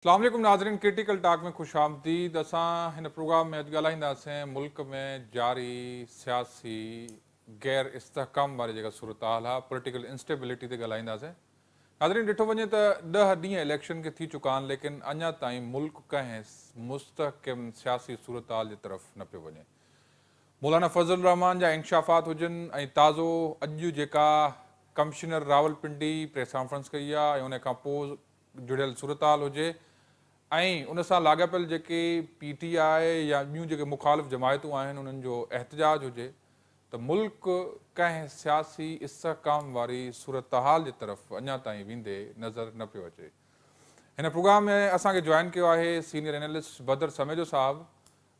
अस्सलाम वालेकुम नाज़रीन, क्रिटिकल टॉक में खुश आमदीद। असां हिन प्रोग्राम में अॼु ॻाल्हाईंदासीं मुल्क में जारी सियासी गैर इस्तेहकाम वारी जेका सूरत हाल आहे, पॉलिटिकल इंस्टेबिलिटी ते ॻाल्हाईंदासीं। नाज़रीन, ॾिठो वञे त 10 ॾींहं इलेक्शन खे थी चुका आहिनि, लेकिन अञा ताईं मुल्क कंहिं मुस्तहकिम सियासी सूरत हाल जी तरफ़ न पियो वञे। मौलाना फज़ल रहमान जा इंकशाफ़ात हुजनि ऐं ताज़ो अॼु जेका कमिश्नर रावलपिंडी प्रेस कॉन्फ्रेंस कई आहे ऐं उन खां पोइ जुड़ियल सूरत हाल हुजे ऐं उन सां लाॻापियल जेके PTI या ॿियूं जेके मुख़ालिफ़ जमायतूं आहिनि उन्हनि जो एहतजाज हुजे, त मुल्क कंहिं सियासी इस्तेहकाम वारी सूरत हाल जी तरफ़ अञा ताईं वेंदे नज़र न पियो अचे। हिन प्रोग्राम में असांखे जॉइन कयो आहे सीनियर एनालिस्ट बदर समेजो साहब।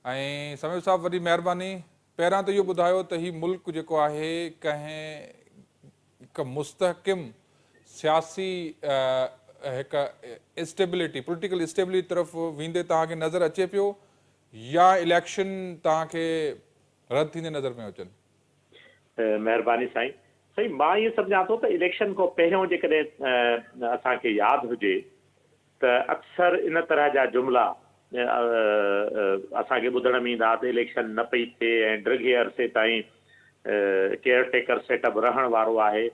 ऐं समेजो साहब, वॾी महिरबानी। पहिरां त इहो ॿुधायो त हीउ मुल्क जेको आहे कंहिं हिकु मुस्तहकिम सियासी हिकु स्टेबिलिटी, पॉलिटिकल स्टेबिलिटी तरफ़ वेंदे तव्हांखे नज़र अचे पियो या इलेक्शन तव्हांखे रद्द थींदे नज़र पिया अचनि? महिरबानी साईं। साईं, मां इहो सम्झां थो त इलेक्शन खां पहिरियों जेकॾहिं असांखे यादि हुजे त अक्सर इन तरह जा जुमिला असांखे ॿुधण में ईंदा त इलेक्शन न पई थिए ऐं ड्रिघे अरसे ताईं केयरटेकर सेटअप रहण वारो आहे।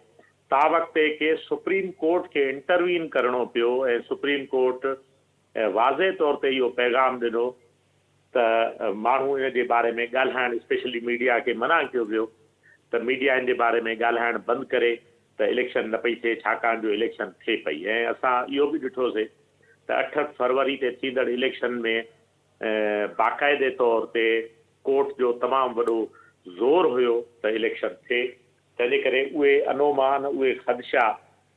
ता वक़्तु के सुप्रीम कोर्ट खे इंटरवीन करणो पियो ऐं सुप्रीम कोर्ट वाज़े तौर ते इहो पैगाम ॾिनो त माण्हू इन जे बारे में ॻाल्हाइण, स्पेशली मीडिया खे मना कयो वियो त मीडिया इन जे बारे में ॻाल्हाइण बंदि करे त इलेक्शन न पई थिए, छाकाणि जो इलेक्शन थिए पई। ऐं असां इहो बि ॾिठोसीं त 8 फरवरी ते थींदड़ इलेक्शन में बाक़ाइदे तौर ते कोर्ट जो तमामु वॾो ज़ोर हुयो त इलेक्शन थिए। तंहिंजे करे उहे अनुमान, उहे ख़दशा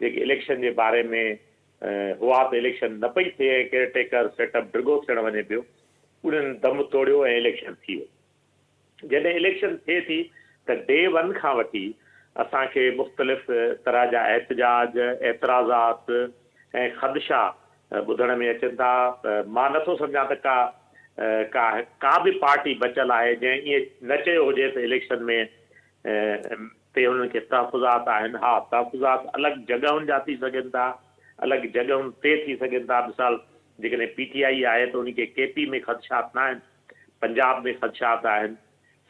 जेके इलेक्शन जे बारे में हुआ त इलेक्शन न पई थिए ऐं केयरटेकर सेटअप ड्रिगो थियणु वञे पियो, उन्हनि दम तोड़ियो ऐं इलेक्शन थी वियो। जॾहिं इलेक्शन थिए थी त डे 1 खां वठी असांखे मुख़्तलिफ़ तरह जा एहतजाज, एतिराज़ात ऐं ख़दशा ॿुधण में अचनि था। मां नथो सम्झां त का बि पार्टी बचियल आहे जंहिं ईअं न चयो हुजे त इलेक्शन में ते हुननि खे तहफ़ुज़ात आहिनि। हा, तहफ़ुज़ात अलॻि जॻहुनि जा थी सघनि था, अलॻि जॻहुनि ते थी सघनि था। मिसाल जेकॾहिं PTI आहे त उनखे KP में ख़दशात न आहिनि, पंजाब में ख़दशात आहिनि।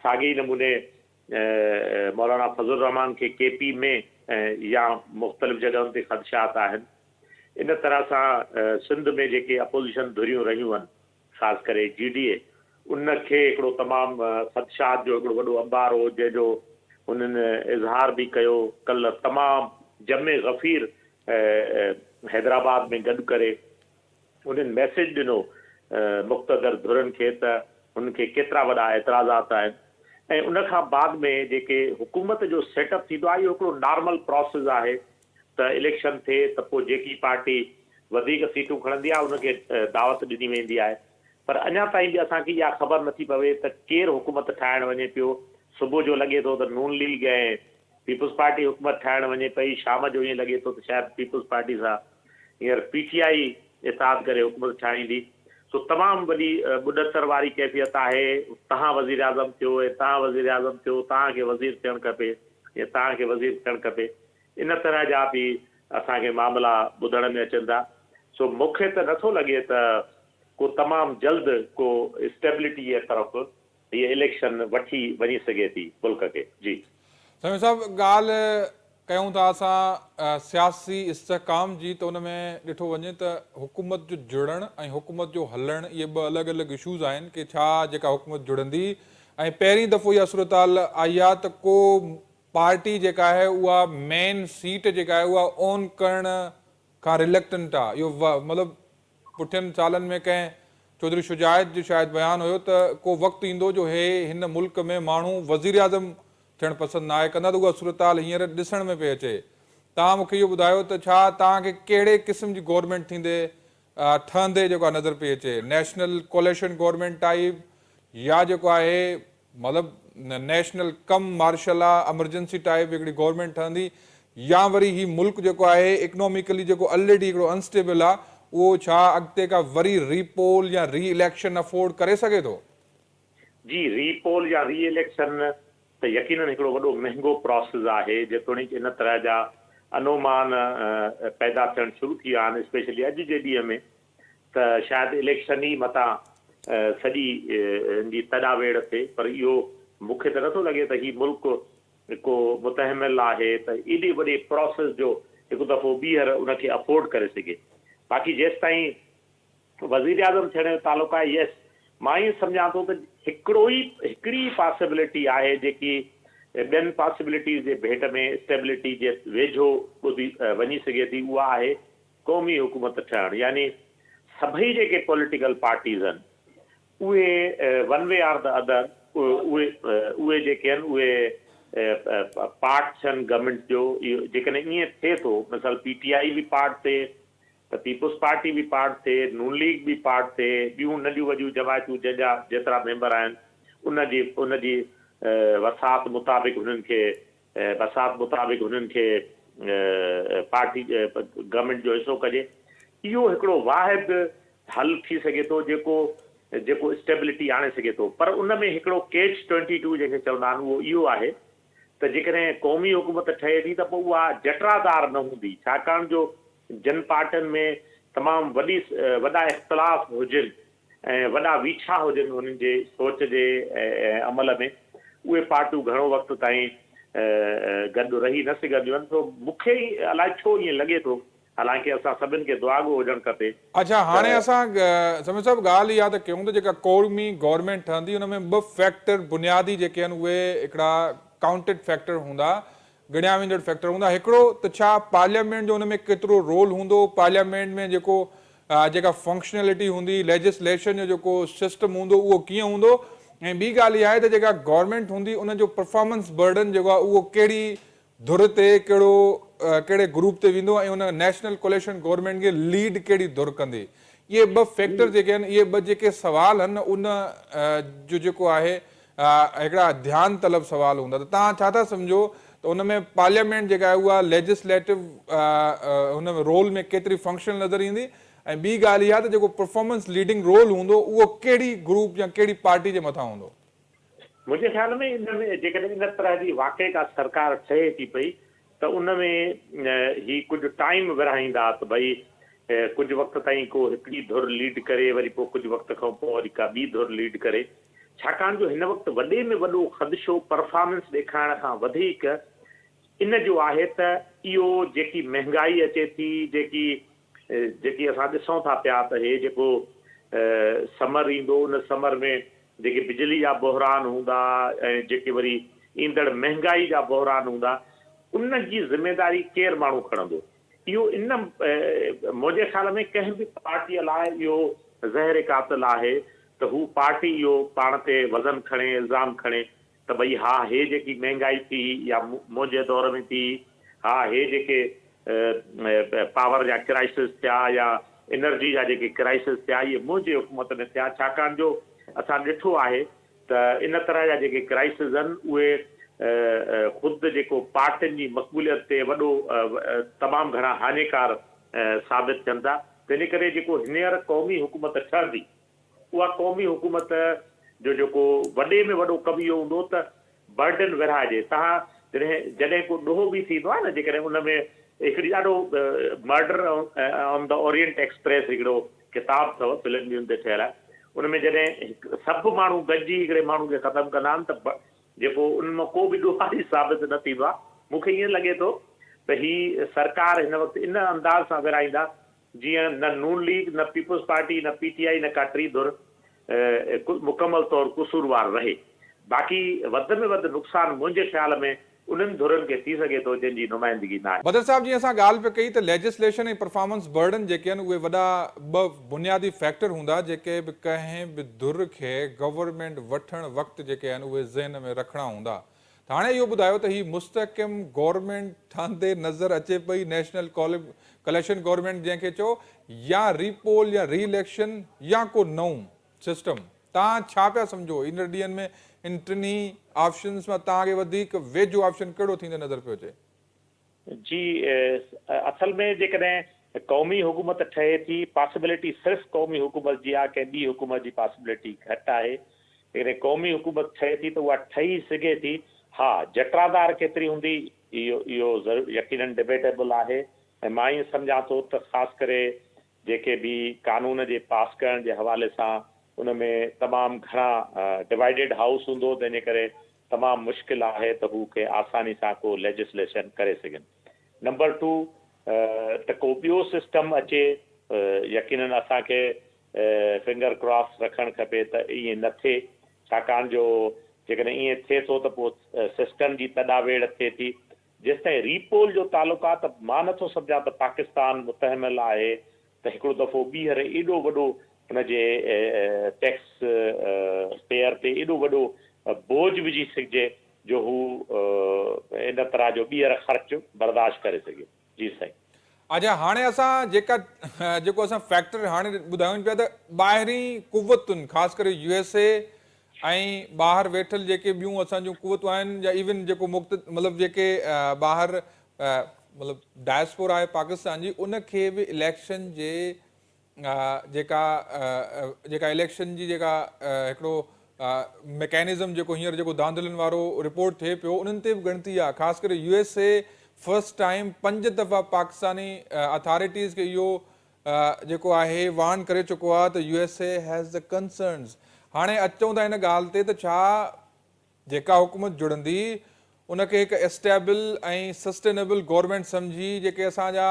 साॻिए नमूने मौलाना फज़ल रहमान खे KP में या मुख़्तलिफ़ जॻहुनि ते ख़दशात आहिनि। इन तरह सां सिंध में जेके अपोज़िशन धुरियूं रहियूं आहिनि, ख़ासि करे GDA, उनखे हिकिड़ो तमामु ख़दशात जो हिकिड़ो वॾो अंबार हो, जंहिंजो उन्हनि इज़हार बि कयो। कल्ह तमामु जमे गफ़ीर हैदराबाद में गॾु करे उन्हनि मैसेज ॾिनो मुक़्तदर धुरनि खे त उनखे केतिरा वॾा एतिराज़ात आहिनि। ऐं उनखां बाद में जेके हुकूमत जो सेटअप थींदो आहे, इहो हिकिड़ो नॉर्मल प्रोसेस आहे त इलेक्शन थिए त पोइ जेकी पार्टी वधीक सीटूं खणंदी आहे उनखे दावत ॾिनी वेंदी आहे। पर अञा ताईं बि असांखे इहा ख़बर नथी पवे त केरु हुकूमत ठाहिणु वञे पियो। सुबुह जो लॻे थो त नून लीग ऐं पीपुल्स पार्टी हुकूमत ठाहिणु वञे पई, शाम जो ईअं लॻे थो त शायदि पीपुल्स पार्टी सां हींअर PTI इतिहाद करे हुकूमत ठाहींदी। सो तमामु वॾी ॿुॾतर वारी कैफ़ियत आहे। तव्हां वज़ीर आज़म थियो ऐं तव्हां वज़ीर आज़म थियो, तव्हांखे वज़ीर थियणु खपे या तव्हांखे वज़ीर थियणु खपे, इन तरह जा बि असांखे मामला ॿुधण में अचनि था। सो मूंखे त नथो लॻे त को तमामु जल्द को स्टेबिलिटी जे तरफ़ ये इलेक्शन वठी वञी सघे थी मुल्क खे। जी समीर साहब, ॻाल्हि कयूं था असां सियासी इस्तेहकाम जी, त उन में ॾिठो वञे त हुकूमत जो जुड़णु ऐं हुकूमत जो हलणु, इहे ॿ अलॻि अलॻि इशूज़ आहिनि कि छा जेका हुकूमत जुड़ंदी। ऐं पहिरीं दफ़ो इहा सूरत हाल आई आहे त को पार्टी जेका आहे उहा मेन सीट जेका आहे उहा ओन करण खां रिलेक्टेंट आहे। इहो मतिलबु पुठियनि सालनि में कंहिं चौधरी शुजायत जो शायदि बयानु हुयो त को वक़्तु ईंदो जो हिन मुल्क में माण्हू वज़ीर आज़म थियणु पसंदि न आहे कंदा, त उहा सूरत हाल हींअर ॾिसण में पई अचे। तव्हां मूंखे इहो ॿुधायो त छा तव्हांखे कहिड़े क़िस्म जी गवर्नमेंट थींदे ठहंदे जेको आहे नज़र पई अचे? नेशनल कोलेशन गवर्नमेंट टाइप या जेको आहे मतिलबु नेशनल कम मार्शल आहे, एमरजेंसी टाइप हिकिड़ी गवर्नमेंट ठहंदी, या वरी ही मुल्क जेको आहे इकोनॉमिकली जेको ऑलरेडी हिकिड़ो अनस्टेबल आहे, उहो छा अॻिते का वरी रीपोल या री इलेक्शन अफोर्ड करे सघे थो? जी, रीपोल या री इलेक्शन त यकीनन हिकिड़ो वॾो महांगो प्रोसेस आहे। जेतोणीकि इन तरह जा अनुमान पैदा थियणु शुरू थी विया आहिनि, स्पेशली अॼु जे ॾींहं में। त शायदि इलेक्शन ई मथां सॼी जी तॾावेड़ थिए, पर इहो मूंखे त नथो लॻे त हीउ मुल्क को मुतहमिल आहे त एॾे वॾे प्रोसेस जो हिकु दफ़ो ॿीहर उनखे अफोर्ड करे सघे। बाक़ी जेसि ताईं वज़ीर आज़म थियण जो तालुक़ु आहे, यस मां ईअं सम्झां थो त हिकिड़ी पॉसिबिलिटी आहे जेकी ॿियनि पॉसिबिलिटीज़ जे भेट में स्टेबिलिटी जे वेझो वञी सघे थी, उहा आहे क़ौमी हुकूमत ठहणु। यानी सभई जेके पॉलिटिकल पार्टीज़ आहिनि उहे one way or the other उहे जेके आहिनि उहे पार्ट थियनि गवर्नमेंट जो। इहो जेकॾहिं ईअं थिए थो, मिसाल PTI बि पार्ट थिए त पीपुल्स पार्टी बि पार्ट थिए, नून लीग बि पार्ट थिए, ॿियूं नंढियूं वॾियूं जमायतूं जंहिंजा जेतिरा मेंबर आहिनि उनजी वसात मुताबिक़ हुननि खे पार्टी गवर्नमेंट जो हिसो कजे। इहो हिकिड़ो वाहिद हल थी सघे थो जेको स्टेबिलिटी आणे सघे थो। पर उन में हिकिड़ो catch-22 जेके चवंदा आहिनि उहो इहो आहे त जेकॾहिं क़ौमी हुकूमत ठहे थी त पोइ उहा जटरादार न हूंदी, छाकाणि जो जन पार्टियुनि में तमामु वॾा इख़्तिलाफ़ हुजनि ऐं वॾा वीछा हुजनि उन्हनि जे सोच जे अमल में, उहे पार्टियूं घणो वक़्तु ताईं गॾु रही न सघंदियूं आहिनि। त मूंखे ई अलाए छो ईअं लॻे थो, हालांकि असां सभिनि खे दुआगो हुजणु खपे। अच्छा, हाणे असां समीर साहब ॻाल्हि इहा त कयूं त जेका क़ौमी गवर्नमेंट ठहंदी उन में ॿ फैक्टर बुनियादी जेके आहिनि उहे हिकिड़ा काउंटेड फैक्टर हूंदा, ॻणिया वेंदड़ फैक्टर हूंदा। हिकिड़ो त छा पार्लियामेंट जो उन में केतिरो रोल हूंदो, पार्लियामेंट में जेका फंक्शनैलिटी हूंदी, लेजिस्लेशन जो जेको सिस्टम हूंदो उहो कीअं हूंदो, ऐं ॿी ॻाल्हि इहा आहे त जेका गवर्नमेंट हूंदी उन जो परफॉर्मेंस बर्डन जेको आहे उहो कहिड़ी धुर ते कहिड़े ग्रुप ते वेंदो ऐं उन नेशनल कोलिशन गवर्नमेंट खे लीड कहिड़ी धुर कंदी। इहे ॿ फैक्टर जेके आहिनि, इहे ॿ जेके सवाल आहिनि उन जो जेको आहे हिकिड़ा ध्यानु तलब सवाल हूंदा। त तव्हां छा था सम्झो त उन में पार्लियामेंट जेका आहे उहा लेजिस्लेटिव हुन में रोल में केतिरी फंक्शनल नज़र ईंदी, ऐं ॿी ॻाल्हि इहा त जेको परफॉर्मेंस लीडिंग रोल हूंदो उहो कहिड़ी ग्रुप या कहिड़ी पार्टी जे मथां हूंदो? मुंहिंजे ख़्याल में इन में जेकॾहिं इन तरह जी वाक़ई का सरकार ठहे थी पई त उन में ही कुझु टाइम विरहाईंदा त भई कुझु वक़्त ताईं को हिकिड़ी धुर लीड करे, वरी पोइ कुझु वक़्त खां पोइ वरी का ॿी धुर लीड करे, छाकाणि जो हिन वक़्तु वॾे में वॾो ख़दशो परफॉर्मेंस ॾेखारण खां वधीक इन जो आहे त इहो जेकी महांगाई अचे थी, जेकी असां ॾिसूं था पिया त हे जेको समर ईंदो, उन समर में जेके बिजली जा बहिरान हूंदा ऐं जेके वरी ईंदड़ महांगाई जा बहिरान हूंदा, उन जी ज़िमेदारी केरु माण्हू खणंदो? इहो मुंहिंजे ख़्याल में कंहिं बि पार्टीअ लाइ इहो ज़हर क़ातिल आहे त हू पार्टी इहो पाण ते वज़न खणे, इल्ज़ाम खणे त भई हा हे जेकी महांगाई थी या मुंहिंजे दौर में थी, हा हे जेके पावर जा क्राइसिस थिया या एनर्जी जा जेके क्राइसिस थिया, इहे मुंहिंजे हुकूमत में थिया, छाकाणि जो असां ॾिठो आहे त इन तरह जा जेके क्राइसिस आहिनि उहे ख़ुदि जेको पार्टियुनि जी मक़बूलियत ते वॾो तमामु घणा हानिकार साबित थियनि था। तंहिं करे जेको हींअर क़ौमी हुकूमत ठहंदी, उहा क़ौमी हुकूमत जो जेको वॾे में वॾो कमु इहो हूंदो त बर्डन विरहाइजे। तव्हां जॾहिं को ॾोहो बि थींदो आहे न, जेकॾहिं उन में हिकिड़ी ॾाढो murder on the Orient express हिकिड़ो किताबु अथव फिल्म ते ठहियल आहे, उन में जॾहिं सभु माण्हू गॾिजी हिकिड़े माण्हू खे ख़तमु कंदा आहिनि त जेको उनमां को बि ॾोहारी साबित न थींदो आहे। मूंखे ईअं लॻे थो त ही सरकार हिन वक़्तु इन अंदाज़ सां विरहाईंदा जीअं न नून लीग, न पीपुल्स पार्टी, न PTI, न का टी धुर मुकमल तौरु कसूरवार रहे। बाक़ी वधि में वधि नुक़सानु मुंहिंजे ख़्याल में उन्हनि धुरनि खे थी सघे थो जंहिंजी नुमाइंदगी न आहे। बदर साहब, जीअं असां ॻाल्हि पे कई त लेजिस्लेशन ऐं परफॉर्मेंस बर्डन जेके आहिनि उहे वॾा ॿ बुनियादी फैक्टर हूंदा जेके बि कंहिं बि धुर खे गवर्नमेंट वठण वक़्तु जेके आहिनि उहे ज़हन में रखणा हूंदा। त हाणे इहो ॿुधायो त ही मुस्तक़िम गवर्नमेंट ठहंदे नज़र अचे पई, नेशनल कलेक्शन गवर्नमेंट जंहिंखे चओ, या रीपोल या री इलेक्शन या को नओं सिस्टम? तव्हां छा पिया सम्झो इन ॾींहंनि में इन टिनी ऑप्शन्स मां तव्हांखे वधीक वेझो ऑप्शन कहिड़ो थींदो नज़र पियो अचे? जी, असल में जेकॾहिं क़ौमी हुकूमत ठहे थी, पॉसिबिलिटी सिर्फ़ु क़ौमी हुकूमत जी आहे, कंहिं ॿी हुकूमत जी पॉसिबिलिटी घटि आहे। जेकॾहिं क़ौमी हुकूमत ठहे थी त उहा ठही सघे थी। हा, जटरादार केतिरी हूंदी इहो ज़रूरु यकीनन डिबेटेबल आहे, ऐं मां ईअं सम्झां थो त ख़ासि करे जेके बि कानून जे पास करण जे हवाले सां उन में तमामु घणा डिवाइडेड हाउस हूंदो, तंहिंजे करे तमामु मुश्किल आहे त हू के आसानी सां को लेजिस्लेशन करे सघनि। नंबर 2 त को ॿियो सिस्टम अचे, यकीनन असांखे फिंगर क्रॉस रखणु खपे त ईअं न थिए, छाकाणि जो जेकॾहिं ईअं थिए थो त पोइ सिस्टम जी तॾावेड़ थिए थी। जेसिताईं रीपोल जो तालुक आहे त मां नथो सम्झां त पाकिस्तान मुतहमिल आहे त हिकिड़ो दफ़ो ॿीहर एॾो वॾो हुनजे टैक्स पेयर ते एॾो वॾो बोझ विझी सघिजे जो हू इन तरह जो ॿीहर ख़र्च बर्दाश्त करे सघे। जी साईं। अच्छा, हाणे असां जेको असां फैक्टर हाणे ॿुधायूं पिया त ॿाहिरीं कुवतुनि ख़ासि करे USA ऐं ॿाहिरि वेठल जेके ॿियूं असांजूं कुवतूं आहिनि, या इवन जेको मतिलबु जेके ॿाहिरि मतिलबु डायस्पोरा आहे पाकिस्तान जी, उनखे बि इलेक्शन जे जेका इलेक्शन जी जेका हिकिड़ो मैकेनिज़म जेको हींअर जेको धांधलियुनि वारो रिपोर्ट थिए पियो, उन्हनि ते बि ॻणती आहे। ख़ासि करे USA फर्स्ट टाइम 5 दफ़ा पाकिस्तानी अथॉरिटीज़ खे इहो जेको आहे वार्न करे चुको आहे त USA हैज़ द कंसर्न्स। हाणे अचूं था हिन ॻाल्हि ते त छा जेका हुकूमत जुड़ंदी उनखे हिकु एस्टेबल ऐं सस्टेनेबल गवर्नमेंट सम्झी जेके असांजा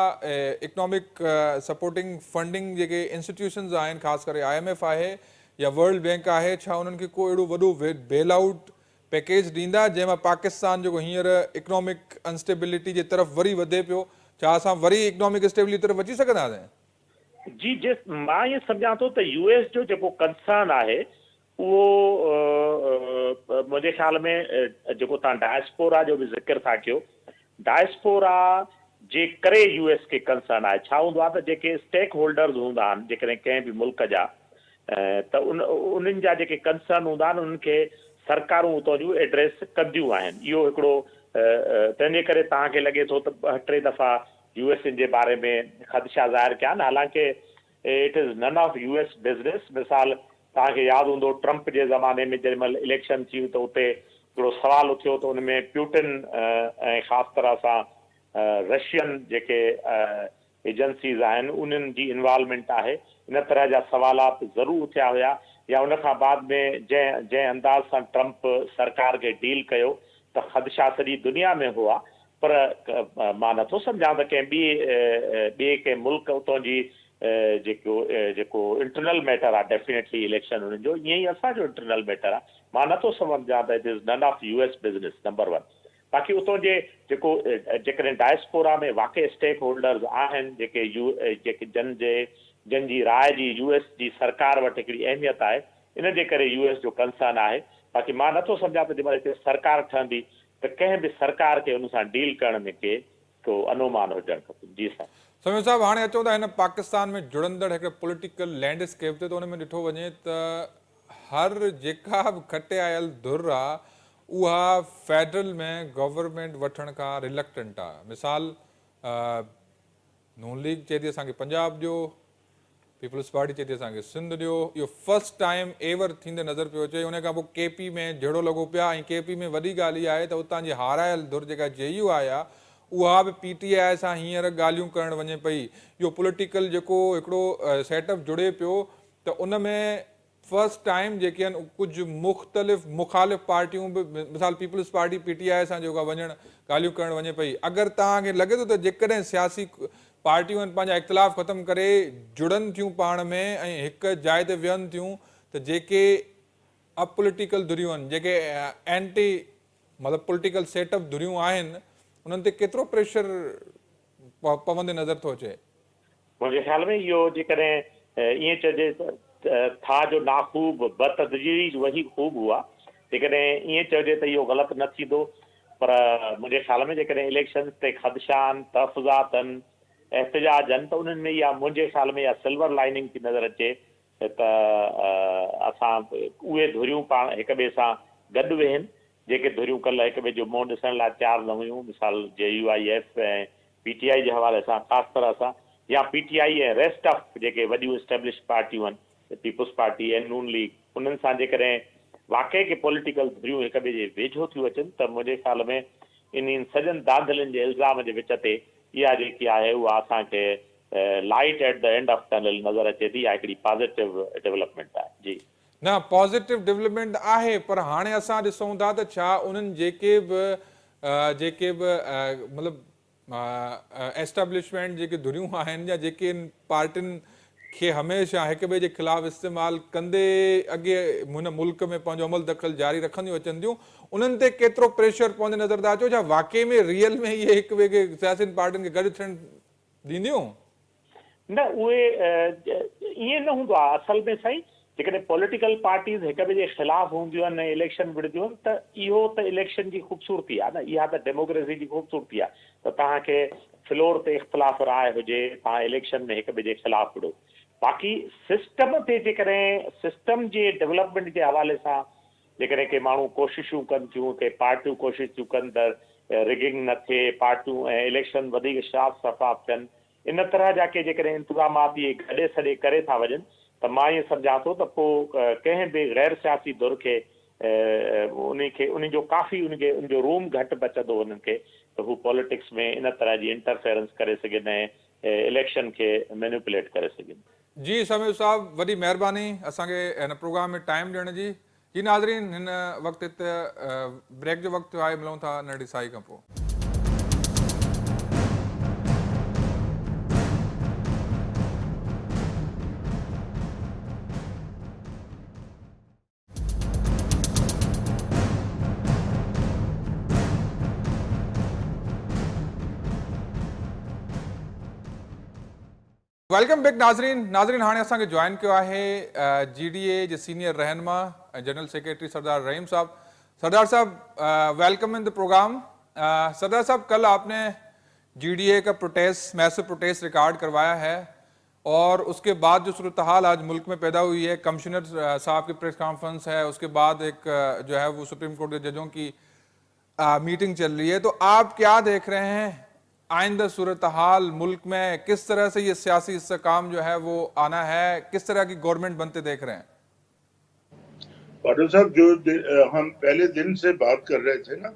इकनॉमिक सपोर्टिंग फंडिंग जेके इंस्टीट्यूशन्स आहिनि, ख़ासि करे IMF आहे या वर्ल्ड बैंक आहे, छा उन्हनि खे को अहिड़ो वॾो बेल आउट पैकेज ॾींदा जंहिंमां पाकिस्तान जेको हींअर इकनॉमिक अनस्टेबिलिटी जे तरफ़ वरी वधे पियो, छा असां वरी इकनॉमिक स्टेबिलिटी तरफ़ अची सघंदासीं? जी, मां इएं सम्झां थो त US जो जेको कंसर्न आहे उहो मुंहिंजे ख़्याल में जेको तव्हां डायस्पोरा जो बि ज़िक्र था कयो, डायस्पोरा जे करे US खे कंसर्न आहे। छा हूंदो आहे त जेके स्टेक होल्डर्स हूंदा आहिनि जेकॾहिं कंहिं बि मुल्क जा, त उन्हनि जा जेके कंसर्न हूंदा आहिनि उन्हनि खे सरकारूं उतां जूं एड्रेस कंदियूं आहिनि। इहो हिकिड़ो तंहिंजे करे तव्हांखे लॻे थो त 2-3 दफ़ा US जे बारे में ख़दशा ज़ाहिर कया आहिनि, हालांकि इट इज़ नन ऑफ US बिज़नेस। मिसाल तव्हांखे यादि हूंदो ट्रंप जे ज़माने में जेॾी महिल इलेक्शन थी त उते हिकिड़ो सुवाल उथियो त उन में प्यूटिन ऐं ख़ासि तरह सां रशियन जेके एजेंसीज़ आहिनि उन्हनि जी इन्वॉल्वमेंट आहे, इन तरह जा सवालात ज़रूरु उथिया हुया। या उनखां बाद में जंहिं अंदाज़ सां ट्रंप सरकार खे डील कयो त ख़दशा सॼी दुनिया में हुआ, पर मां नथो सम्झां त कंहिं ॿिए कंहिं मुल्क उतां जी जेको इंटरनल मैटर आहे डेफिनेटली इलेक्शन उन्हनि जो ईअं ई असांजो इंटरनल मैटर आहे। मां नथो सम्झां त इट इज़ नन ऑफ US बिज़नेस, नंबर 1। बाक़ी उतां जे जेकॾहिं डायस्पोरा में वाक़ई स्टेक होल्डर्स आहिनि जेके जंहिंजी राय जी US जी सरकार वटि हिकिड़ी अहमियत आहे, इन जे करे US जो कंसर्न आहे। बाक़ी मां नथो सम्झां त जेमहिल हिते सरकार ठहंदी त कंहिं बि सरकार खे हुन सां डील करण में को अनुमान हुजणु खपे। जी साईं। समीर साहब, हाणे अचूं था हिन पाकिस्तान में जुड़ंदड़ हिकिड़े पॉलिटिकल लैंडस्केप ते, त उन में ॾिठो वञे त हर जेका बि खटे आयल धुर आहे उहा फेडरल में गवर्नमेंट वठण खां रिलक्टेंट आहे। मिसाल नून लीग चए थी असांखे पंजाब ॾियो, पीपल्स पार्टी चए थी असांखे सिंध ॾियो। इहो फर्स्ट टाइम एवर थींदे नज़र पियो अचे। उन खां पोइ KP में जहिड़ो लॻो पिया, ऐं KP में वॾी ॻाल्हि इहा आहे त उतां जी हारायल धुर जेका JUI आहे उहा बि PTI सां हींअर ॻाल्हियूं करणु वञे पई। इहो पॉलिटिकल जेको हिकिड़ो सेटअप जुड़े पियो त उन में फर्स्ट टाइम जेके आहिनि कुझु मुख़ालिफ़ पार्टियूं बि, मिसाल पीपल्स पार्टी PTI सां जेको वञणु ॻाल्हियूं करणु वञे पई। अगरि तव्हांखे लॻे थो त जेकॾहिं सियासी पार्टियूं आहिनि पंहिंजा इख़्तिलाफ़ ख़तमु करे जुड़नि थियूं पाण में ऐं हिकु जाइ ते विहनि थियूं, त जेके अपॉलिटिकल धुरियूं आहिनि, जेके एंटी मतिलबु पॉलिटिकल सेटअप धुरियूं आहिनि, उन्हनि ते केतिरो प्रेशर पवंदे नज़र थो अचे? मुंहिंजे ख़्याल में इहो जेकॾहिं ईअं चइजे त था जो नाख़ूब बतदजीरी वही ख़ूब हुआ, जेकॾहिं ईअं चइजे त इहो ग़लति न थींदो। पर मुंहिंजे ख़्याल में जेकॾहिं इलेक्शन ते ख़दशा आहिनि, तहफ़ुज़ात आहिनि, एहतिजाज आहिनि, त उन्हनि में इहा मुंहिंजे ख़्याल में इहा सिल्वर लाइनिंग थी नज़र अचे त असां उहे धुरियूं पाण हिक ॿिए सां गॾु वेहनि जेके धुरियूं कल्ह हिक ॿिए जो मुंहुं ॾिसण लाइ तयारु न हुयूं। मिसाल JUIF ऐं PTI जे हवाले सां ख़ासि तरह सां, या PTI ऐं रेस्ट ऑफ जेके वॾियूं एस्टेब्लिश पार्टियूं आहिनि, पीपल्स पार्टी ऐं नून लीग, उन्हनि सां जेकॾहिं वाक़ई के पॉलिटिकल धुरियूं हिक ॿिए जे वेझो थियूं अचनि त मुंहिंजे ख़्याल में इन्हनि सॼनि धांधलियुनि जे इल्ज़ाम जे विच ते इहा जेकी आहे उहा असांखे light at the end of tunnel नज़र अचे थी, हिकिड़ी पॉज़िटिव डेवलपमेंट आहे। जी न पॉज़िटिव डेवलपमेंट आहे, पर हाणे असां ॾिसूं था त छा उन्हनि जेके बि मतिलबु एस्टेब्लिशमेंट जेके धुरियूं आहिनि या जेके पार्टियुनि खे हमेशह हिक ॿिए जे ख़िलाफ़ इस्तेमालु कंदे अॻे हुन मुल्क में पंहिंजो अमल दख़ल जारी रखंदियूं अचनि थियूं, उन्हनि ते केतिरो प्रेशर पवंदे नज़र था अचो? छा वाक़ई में रियल में इहे हिक ॿिए खे सियासियुनि पार्टियुनि खे गॾु थियण ॾींदियूं? न, उहे ईअं न हूंदो आहे असल में साईं। जेकॾहिं पॉलिटिकल पार्टीज़ हिक ॿिए जे ख़िलाफ़ हूंदियूं आहिनि ऐं इलेक्शन विढ़ंदियूं आहिनि त इहो त इलेक्शन जी ख़ूबसूरती आहे न, इहा त डेमोक्रेसी जी ख़ूबसूरती आहे। त तव्हांखे फ्लोर ते इख़्तिलाफ़ राय हुजे, तव्हां इलेक्शन में हिक ॿिए जे ख़िलाफ़ विढ़ो। बाक़ी सिस्टम ते जेकॾहिं सिस्टम जे डेवलपमेंट जे हवाले सां जेकॾहिं के माण्हू कोशिशूं कनि थियूं, के पार्टियूं कोशिशि थियूं कनि त रिगिंग न थिए, पार्टियूं ऐं इलेक्शन वधीक साफ़ शफ़ाफ़ थियनि, इन तरह जा के जेकॾहिं इंतज़ामात इहे गॾे सॾे करे था वञनि त मां ईअं सम्झां थो त पोइ कंहिं बि गैर सियासी धुर खे उन जो काफ़ी उनजो रूम घटि बचंदो उन्हनि खे त हू पॉलिटिक्स में इन तरह जी इंटरफेरेंस करे सघनि ऐं इलेक्शन खे मैनिपुलेट करे सघनि। जी समीर साहब, वॾी महिरबानी असांखे हिन प्रोग्राम में टाइम ॾियण जी। जी नाज़रीन, हिन वक़्तु हिते ब्रेक जो वक़्तु आहे, मिलूं था नंढी साई खां पोइ। वेलकम बैक नाज़रीन हाणे असांखे जॉइन किया है GDA जे सीनियर रहनुमा जनरल सेक्रेटरी सरदार रहीम साहब। सरदार साहब, welcome in the program. Sardar साहब, कल आपने GDA का मैसिव प्रोटेस्ट रिकॉर्ड करवाया है और उसके बाद जो सूरत हाल आज मुल्क में पैदा हुई है, कमिश्नर साहब की प्रेस कॉन्फ्रेंस है, उसके बाद एक जो है वो सुप्रीम कोर्ट के जजों की मीटिंग चल रही है, तो आप क्या देख रहे हैं आइंदा सूरत हाल मुल्क में? किस तरह से ये सियासी इस्तेहकाम जो है वो आना है, किस तरह की गवर्नमेंट बनते देख रहे हैं? पाटिल साहब, जो हम पहले दिन से बात कर रहे थे ना,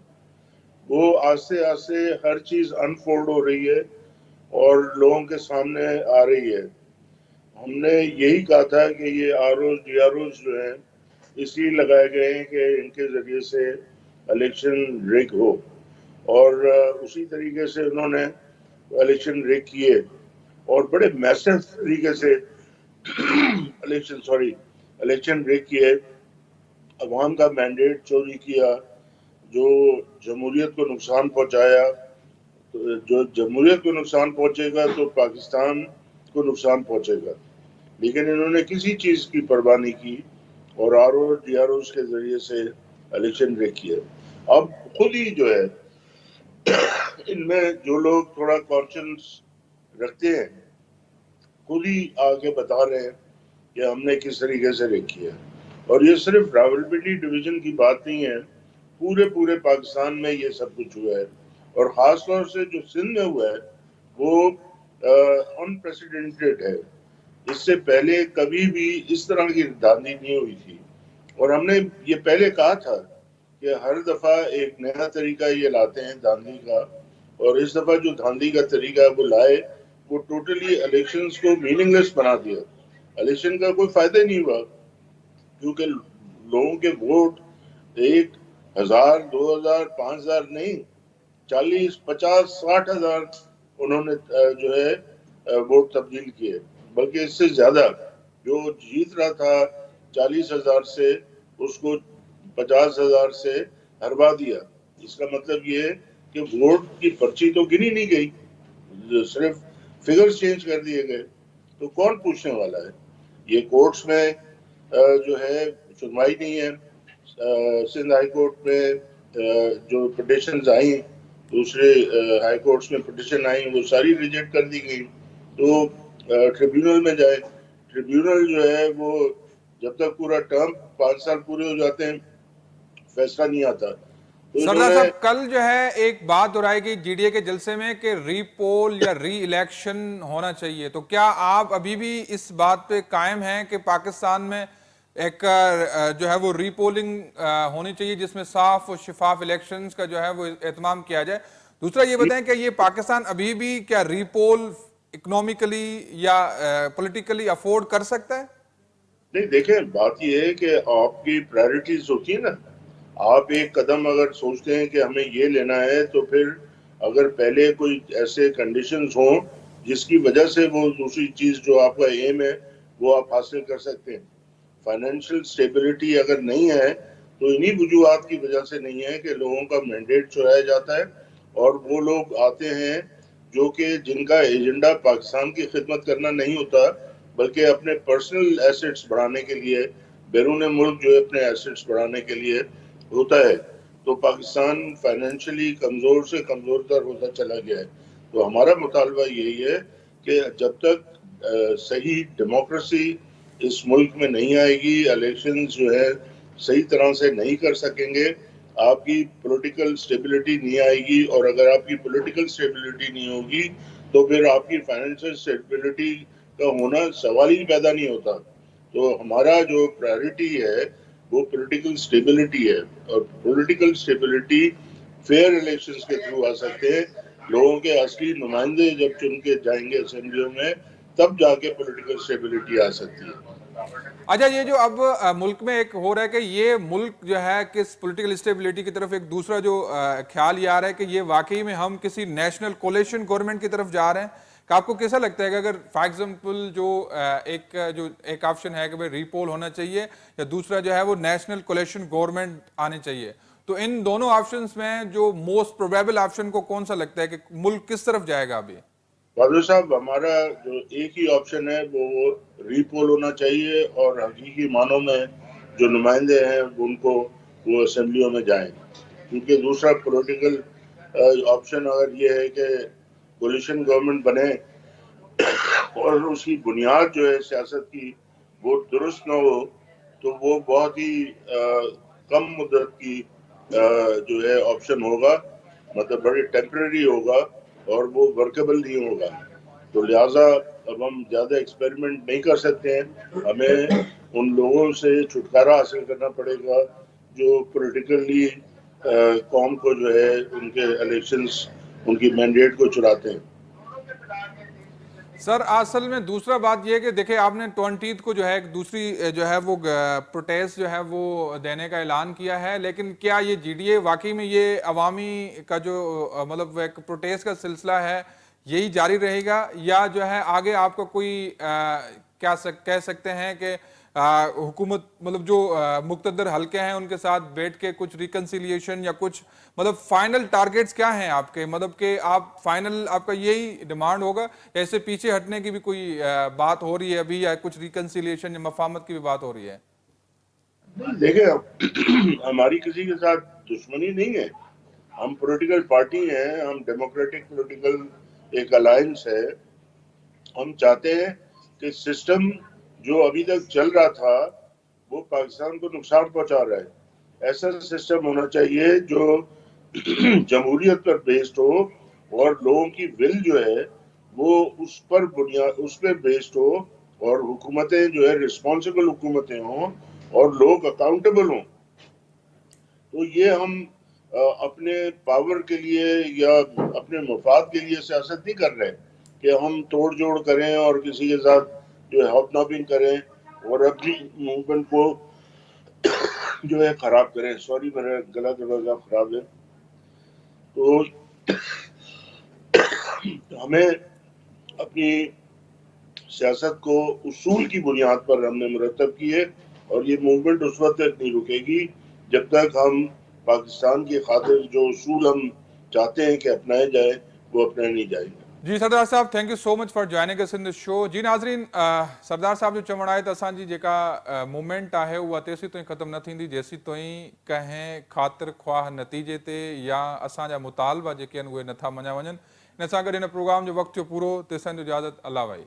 वो आस्ते आस्ते हर चीज अनफोल्ड हो रही है और लोगों के सामने आ रही है। हमने यही कहा था कि ये आरओज डीआरओज जो है इसलिए लगाए गए हैं कि इनके जरिए से इलेक्शन रिग हो, और उसी तरीके से उन्होंने इलेक्शन रिग किए और बड़े मैसिव तरीके से इलेक्शन रिग किए। अवाम का मैंडेट चोरी किया, जो जमहूरियत को नुकसान पहुंचाया। तो जो जमहूरियत को नुकसान पहुंचेगा तो पाकिस्तान को नुकसान पहुंचेगा, लेकिन इन्होंने किसी चीज की परवाह नहीं की और आरओ डीआरओ के जरिए से इलेक्शन रिग किया। अब खुद ही जो है इनमें जो लोग थोड़ा कॉन्शियस रखते हैं खुद ही आके बता रहे हैं कि हमने किस तरीके से रिग किया। और ये सिर्फ रावलपिंडी डिवीजन की बात नहीं है, पूरे पाकिस्तान में ये सब कुछ हुआ है। और खास तौर से जो सिंध में हुआ है वो अनप्रेसिडेंटेड है। इससे पहले कभी भी इस तरह की धांधली नहीं हुई थी। और हमने ये पहले कहा था कि हर दफा एक नया तरीका ये लाते हैं धांधली का, और इस दफा जो धांधली का तरीका वो लाए वो टोटली इलेक्शंस को मीनिंगलेस बना दिया। इलेक्शन का कोई फायदा नहीं हुआ, क्योंकि लोगों के वोट 1,000, 2,000, 5,000 नहीं, 40, 50, 60,000 उन्होंने जो है वोट तब्दील किए, बल्कि इससे ज्यादा। जो जीत रहा था 40,000 से उसको 50,000 से हरवा दिया। इसका मतलब ये है कि वोट की पर्ची तो गिनी नहीं गई, सिर्फ फिगर्स चेंज कर दिए गए। तो कौन पूछने वाला है? ये कोर्ट्स में जो है सुनवाई नहीं है। सिंध हाई कोर्ट में जो पिटिशंस आई, दूसरे हाई कोर्ट्स में पिटिशन आई, वो सारी रिजेक्ट कर दी गई। तो ट्रिब्यूनल में जाए, ट्रिब्यूनल जो है वो जब तक पूरा टर्म 5 साल पूरे हो जाते हैं फैसला नहीं आता। तो सरदार साहब, कल जो है एक बात दोहराई गई GDA के जलसे में कि रीपोल या री इलेक्शन होना चाहिए, तो क्या आप अभी भी इस बात पे कायम हैं कि पाकिस्तान में एक जो है वो रीपोलिंग होनी चाहिए जिसमें साफ और शिफाफ इलेक्शंस का जो है वो एहतमाम किया जाए? दूसरा ये बताएं कि ये पाकिस्तान अभी भी क्या रीपोल इकोनॉमिकली या पॉलिटिकली अफोर्ड कर सकता है? नहीं, देखें, बात यह है कि आपकी प्रायोरिटीज होती है ना। आप एक कदम अगर सोचते हैं कि हमें ये लेना है, तो फिर अगर पहले कोई ऐसे कंडीशंस हों जिसकी वजह से वो दूसरी चीज जो आपका एम है वो आप हासिल कर सकते हैं। फाइनेंशियल स्टेबिलिटी अगर नहीं है तो इन्हीं वजूहात की वजह से नहीं है कि लोगों का मैंडेट चुराया जाता है और वो लोग आते हैं जो कि जिनका एजेंडा पाकिस्तान की खिदमत करना नहीं होता बल्कि अपने पर्सनल एसेट्स बढ़ाने के लिए, बैरून मुल्क जो है अपने एसेट्स बढ़ाने के लिए होता है। तो पाकिस्तान फाइनेंशियली कमजोर से कमजोर तर होता चला गया है। तो हमारा मुतालबा यही है कि जब तक सही डेमोक्रेसी इस मुल्क में नहीं आएगी, इलेक्शंस जो है सही तरह से नहीं कर सकेंगे, आपकी पॉलिटिकल स्टेबिलिटी नहीं आएगी, और अगर आपकी पॉलिटिकल स्टेबिलिटी नहीं होगी तो फिर आपकी फाइनेंशियल स्टेबिलिटी का होना सवाल ही पैदा नहीं होता। तो हमारा जो प्रायोरिटी है वो पॉलिटिकल स्टेबिलिटी है, और पॉलिटिकल स्टेबिलिटी फेयर इलेक्शंस के थ्रू आ सकते हैं। लोगों के असली नुमाइंदे जब चुन के जाएंगे असेंबलियों में, तब जाके पॉलिटिकल स्टेबिलिटी आ सकती है। अच्छा, ये जो अब मुल्क में एक हो रहा है कि ये मुल्क जो है किस पॉलिटिकल स्टेबिलिटी की तरफ, एक दूसरा जो ख्याल ये आ रहा है कि ये वाकई में हम किसी नेशनल कोलिशन गवर्नमेंट की तरफ जा रहे हैं। कि आपको कैसा लगता है कि अगर फॉर एग्जांपल जो एक ऑप्शन है कि भाई रीपोल होना चाहिए, या दूसरा जो है वो नेशनल कोलिशन गवर्नमेंट आनी चाहिए, तो इन दोनों ऑप्शंस में जो मोस्ट प्रोबेबल ऑप्शन को कौन सा लगता है कि मुल्क किस तरफ जाएगा अभी? बहादुर साहब, हमारा जो एक ही ऑप्शन है वो रीपोल होना चाहिए, और हकीकी मानों में जो नुमाइंदे हैं उनको वो असेंबलियों में जाएं, क्योंकि दूसरा पॉलिटिकल ऑप्शन अगर ये है कि कोलिशन गवर्नमेंट बने और उसकी बुनियाद जो है सियासत की वो दुरुस्त न हो, तो वो बहुत ही कम मुद्दत की जो है ऑप्शन होगा, मतलब बड़ी टेम्परेरी होगा और वो वर्केबल नहीं होगा। तो लिहाजा अब हम ज्यादा एक्सपेरिमेंट नहीं कर सकते हैं। हमें उन लोगों से छुटकारा हासिल करना पड़ेगा जो पॉलिटिकली कौम को जो है उनके इलेक्शंस, उनकी मैंडेट को चुराते हैं। सर, असल में दूसरा बात यह कि देखिए आपने 20 को जो है एक दूसरी जो है वो प्रोटेस्ट जो है वो देने का ऐलान किया है, लेकिन क्या ये जीडीए वाकई में ये अवामी का जो मतलब एक प्रोटेस्ट का सिलसिला है यही जारी रहेगा, या जो है आगे आपको कोई कह सकते हैं कि हुकूमत मतलब जो मुक्तदर हल्के हैं उनके साथ बैठ के कुछ रिकंसिलिएशन या कुछ मतलब फाइनल टारगेट्स क्या हैं आपके, मतलब कि आप फाइनल आपका यही डिमांड होगा, ऐसे पीछे हटने की भी कोई बात हो रही है अभी, या कुछ रिकंसिलिएशन या मफाहमत की भी बात हो रही है? देखिए, हमारी किसी के साथ दुश्मनी नहीं है। हम पॉलिटिकल पार्टी हैं, हम डेमोक्रेटिक पॉलिटिकल एक अलायंस है। हम चाहते हैं कि सिस्टम जो अभी तक चल रहा था वो पाकिस्तान को नुकसान पहुंचा रहा है। ऐसा सिस्टम होना चाहिए जो जमहूरियत पर बेस्ड हो, और लोगों की विल जो है वो उस पर बेस्ड हो, और हुकूमतें जो है रिस्पॉन्सिबल हुकूमतें हों और लोग अकाउंटेबल हों। तो ये हम अपने पावर के लिए या अपने मफाद के लिए सियासत नहीं कर रहे कि हम तोड़ जोड़ करें और किसी के साथ जो है हॉबनॉबिंग करें और अपनी मूवमेंट को जो है खराब करें। सॉरी, मेरा गला थोड़ा सा खराब है। तो हमें अपनी सियासत को उसूल की बुनियाद पर हमने मुरतब की है, और ये मूवमेंट उस वक्त तक नहीं रुकेगी जब तक हम पाकिस्तान की खातिर जो उसूल हम चाहते हैं कि अपनाए जाए वो अपनाए नहीं जाएंगे। जी सरदार साहब, thank you so much for joining us in this show. जी नाज़रीन, सरदार साहब जो चवण आहे त असांजी जेका मूवमेंट आहे उहा तेसी ताईं ख़त्म न थींदी जेसी ताईं कंहिं ख़ातिर ख़्वाह नतीजे ते या असांजा मुतालबा जेके आहिनि उहे नथा मञा वञनि। इन सां गॾु हिन प्रोग्राम जो वक़्तु थियो पूरो, तेसिताईं जो इजाज़त, अल्लाह भाई।